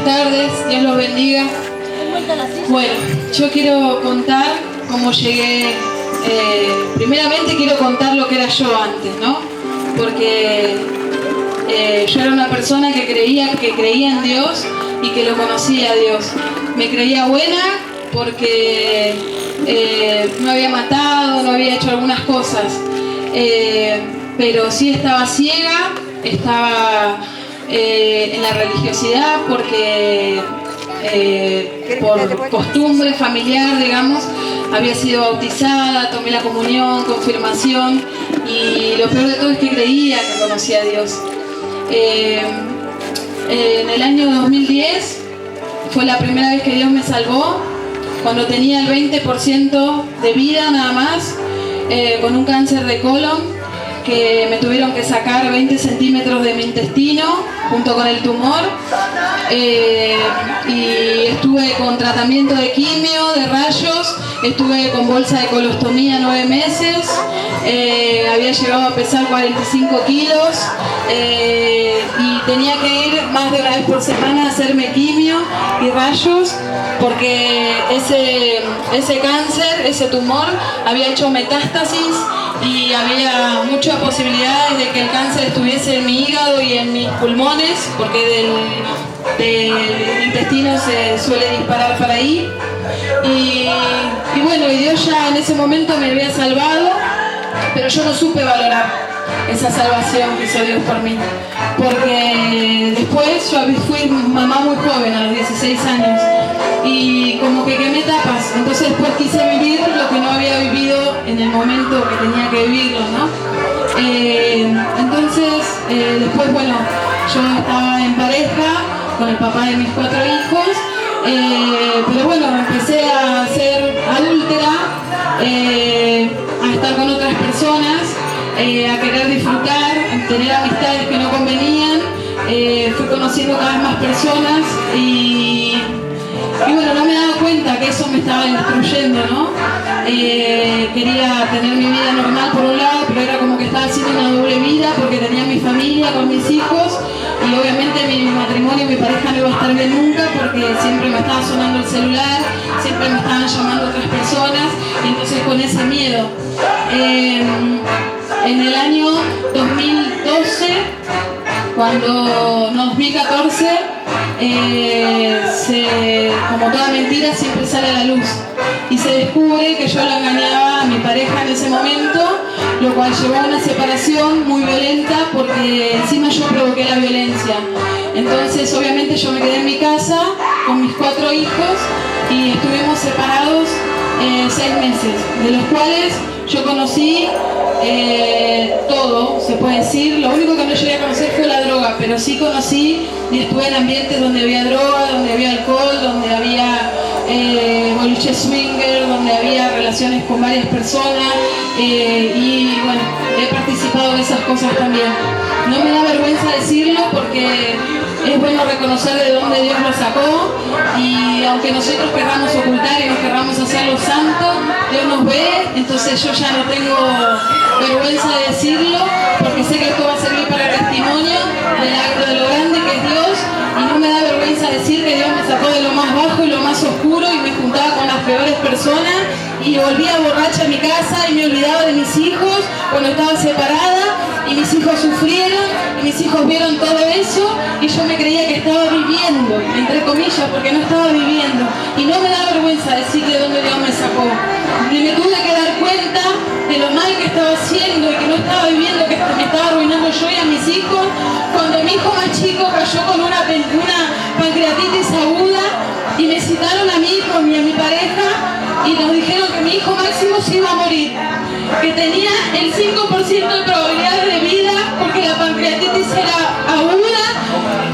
tardes, Dios los bendiga. Bueno, yo quiero contar cómo llegué. Primeramente quiero contar lo que era yo antes, ¿no? Porque yo era una persona que creía en Dios y que lo conocía a Dios. Me creía buena porque no había matado, no había hecho algunas cosas, pero sí estaba ciega, estaba en la religiosidad porque por costumbre familiar, digamos, había sido bautizada, tomé la comunión, confirmación, y lo peor de todo es que creía que conocía a Dios. En el año 2010 fue la primera vez que Dios me salvó, cuando tenía el 20% de vida nada más, con un cáncer de colon, que me tuvieron que sacar 20 centímetros de mi intestino junto con el tumor, y estuve con tratamiento de quimio, de rayos, estuve con bolsa de colostomía 9 meses, había llegado a pesar 45 kilos, y tenía que ir más de una vez por semana a hacerme quimio y rayos, porque ese cáncer, ese tumor, había hecho metástasis y había muchas posibilidades de que el cáncer estuviese en mi hígado y en mis pulmones, porque del intestino se suele disparar para ahí. Y bueno, y Dios ya en ese momento me había salvado, pero yo no supe valorar esa salvación que hizo Dios por mí, porque después yo fui mamá muy joven, a los 16 años, y como que quemé etapas. Entonces después quise vivir lo que no había vivido en el momento que tenía que vivirlo, ¿no? Después, bueno, yo estaba en pareja con el papá de mis 4 hijos, pero bueno, empecé a ser adúltera, a estar con otras personas, a querer disfrutar, a tener amistades que no convenían. Fui conociendo cada vez más personas y bueno, no me daba cuenta que eso me estaba destruyendo, ¿no? Quería tener mi vida normal por un lado, pero era como que estaba haciendo una doble vida porque tenía mi familia con mis hijos, y obviamente mi matrimonio y mi pareja no iba a estar bien nunca porque siempre me estaba sonando el celular, siempre me estaban llamando otras personas, y entonces con ese miedo. En el año 2012, cuando, no, 2014, como toda mentira siempre sale a la luz y se descubre que yo la engañaba a mi pareja en ese momento, lo cual llevó a una separación muy violenta porque encima yo provoqué la violencia. Entonces obviamente yo me quedé en mi casa con mis 4 hijos y estuvimos separados 6 meses, de los cuales yo conocí todo, se puede decir. Lo único que no llegué a conocer fue la droga, pero sí conocí y estuve en ambientes donde había droga, donde había alcohol, donde había boliche swinger, donde había relaciones con varias personas, y bueno, he participado de esas cosas también. No me da vergüenza decirlo porque es bueno reconocer de dónde Dios nos sacó, y aunque nosotros querramos ocultar y nos querramos hacerlo santo, Dios nos ve. Entonces yo ya no tengo vergüenza de decirlo porque sé que esto va a servir para testimonio de lo grande que es Dios, y no me da vergüenza decir que Dios me sacó de lo más bajo y lo más oscuro y me juntaba con las peores personas y volvía borracha a mi casa y me olvidaba de mis hijos cuando estaba separada, y mis hijos sufrieron y mis hijos vieron todo eso y yo me creía que estaba viviendo, entre comillas, porque no estaba viviendo, y no me da vergüenza decir de dónde Dios me sacó. Y me tuve que dar cuenta de lo mal que estaba haciendo y que no estaba viviendo, que me estaba arruinando yo y a mis hijos, cuando mi hijo más chico cayó con una pancreatitis aguda y me citaron a mí y a mi pareja y nos dijeron que mi hijo Máximo se iba a morir, que tenía el 5% de probabilidades de vida porque la pancreatitis era aguda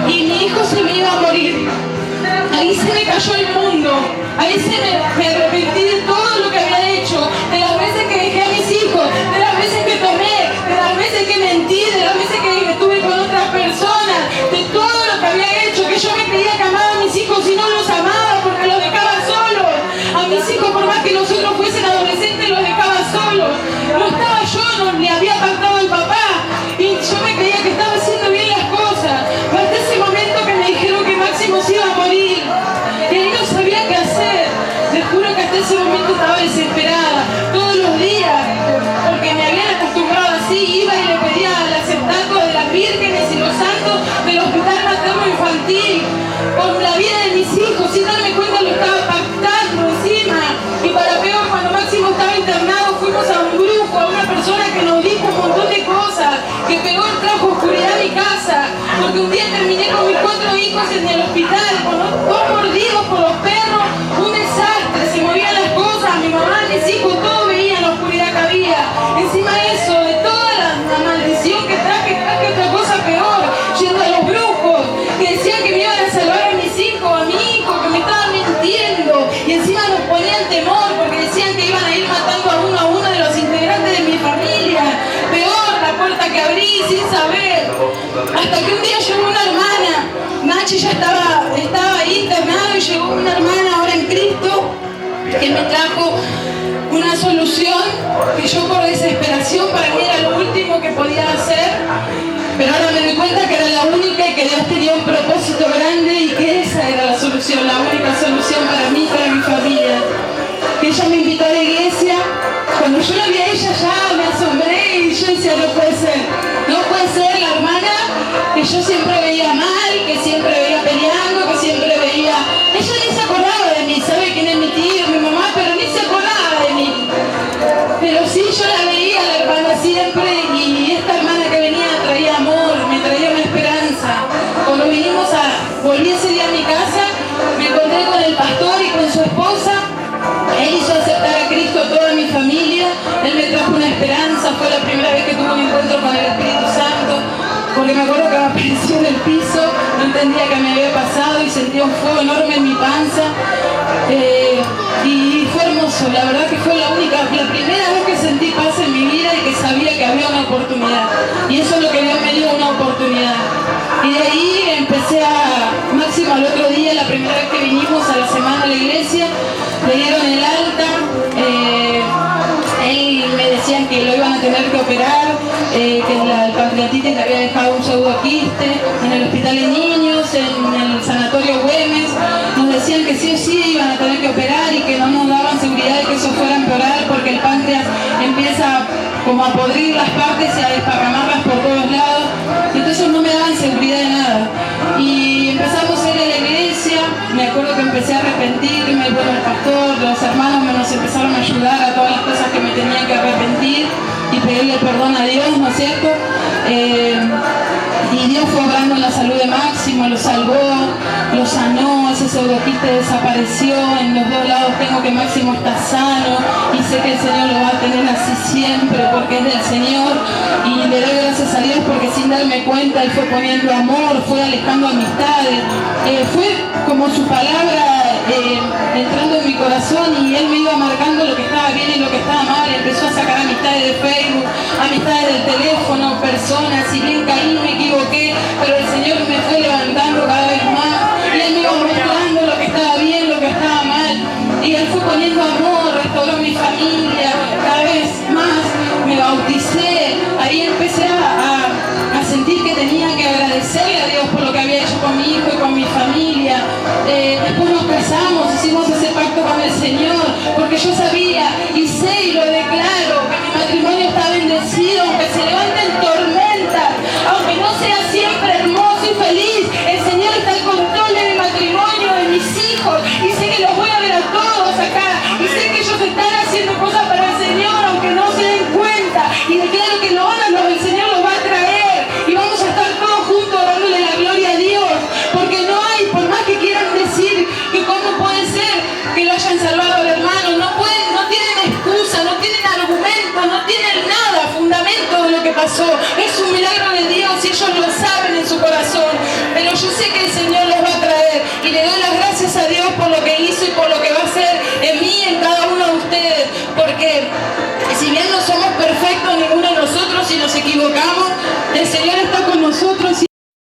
y mi hijo se me iba a morir. Ahí se me cayó el mundo, ahí me arrepentí de todo lo que había hecho, de las veces que dejé a mis hijos, de las veces que tomé, de las veces que mentí, de las veces que estuve con otras personas, de todo lo que había hecho, que yo me creía que amaba a mis hijos y no los amaba porque los dejaba solos. A mis hijos, por más que nosotros fuesen adolescentes, los dejaba solos. No estaba yo, no le había pactado al papá, y yo me creía que estaba haciendo bien las cosas. Hasta ese momento que me dijeron que Máximo se iba a morir, en el hospital, con los dos mordidos por los perros, un desastre, se movían las cosas, mi mamá, mis hijos, todos veían la oscuridad que había. Encima de eso, de toda la maldición que traje otra cosa peor, yendo a los brujos, que decían que me iban a salvar a mis hijos, a mi hijo, que me estaban mintiendo, y encima nos ponían temor, porque decían que iban a ir matando a uno de los integrantes de mi familia. Peor, la puerta que abrí sin saber. Hasta que un día llegó una hermana, Nachi ya estaba ahí internado, y llegó una hermana ahora en Cristo que me trajo una solución que yo por desesperación para mí era lo último que podía hacer, pero ahora me doy cuenta que era la única y que Dios tenía un propósito grande y que esa era la solución, la única solución para mí y para mi familia. Que ella me invitó a la iglesia. Cuando yo la vi a ella ya me asombré y yo decía, no puede ser la hermana que yo siempre veía mal, que siempre veía peleando, que siempre veía... Ella ni se acordaba de mí, sabe quién es mi tío, mi mamá, pero ni se acordaba de mí. Pero sí, yo la veía, la hermana siempre, y esta hermana que venía traía amor, me traía una esperanza. Cuando volví ese día a mi casa, me encontré con el pastor y con su esposa. Él hizo aceptar a Cristo a toda mi familia, Él me trajo una esperanza, fue la primera vez que tuve un encuentro con el Espíritu Santo, porque me acuerdo que me apareció en el piso, no entendía qué me había pasado y sentía un fuego enorme en mi panza, y fue hermoso, la verdad que fue la primera vez que sentí paz en mi vida y que sabía que había una oportunidad, y eso es lo que Dios me dio, una oportunidad. Y de ahí empecé Máximo al otro día, la primera vez que vinimos a la semana a la iglesia, le dieron el alta, él me decían que lo iban a tener que operar, que el pancreatitis le había dejado un pseudoquiste en el hospital de niños, en el sanatorio Güemes, nos decían que sí o sí iban a tener que operar y que no nos daban seguridad de que eso fuera a empeorar porque el páncreas empieza como a podrir las partes y a desparramarlas por todos lados, y entonces no me daban seguridad de nada. Y empezamos a ir a la iglesia, me acuerdo que empecé a arrepentirme, bueno, el pastor, los hermanos nos empezaron a ayudar a todas las cosas que me tenía que arrepentir y pedirle perdón a Dios, ¿no es cierto? Y Dios fue obrando en la salud de Máximo, lo salvó, lo sanó, ese pseudoquiste desapareció, en los dos lados tengo que Máximo está sano y sé que el Señor lo va a tener así siempre porque es del Señor, y le doy gracias a Dios porque sin darme cuenta Él fue poniendo amor, fue alejando amistades, fue como su palabra entrando en mi corazón, y Él me iba marcando lo que estaba bien y lo que estaba mal. Empezó a sacar amistades de Facebook, amistades del teléfono, personas, si bien caí, me equivoqué, pero el Señor me fue levantando cada vez más, y Él me iba mostrando lo que estaba bien, lo que estaba mal, y Él fue poniendo amor, restauró mi familia, cada vez más me bauticé, ahí empecé a sentir que tenía que agradecerle a Dios por lo que había hecho con mi hijo y con mi familia. Después nos casamos, hicimos ese pacto con el Señor, porque yo sabía y sé y lo declaro que mi matrimonio está bendecido, aunque se levanten tormentas, aunque no sea siempre hermoso y feliz, el Señor está al control de mi matrimonio, de mis hijos, y sé que los voy a ver a todos acá, y sé que ellos están haciendo cosas para el Señor, aunque no se den cuenta, y declaro que el Señor los va a traer, y vamos a estar todos juntos dándole la gloria a Dios, porque no hay, por más que quieran decir que cómo puede ser que lo hayan salvado al hermano, no tienen excusa, no tienen argumento, no tienen nada, fundamento de lo que pasó.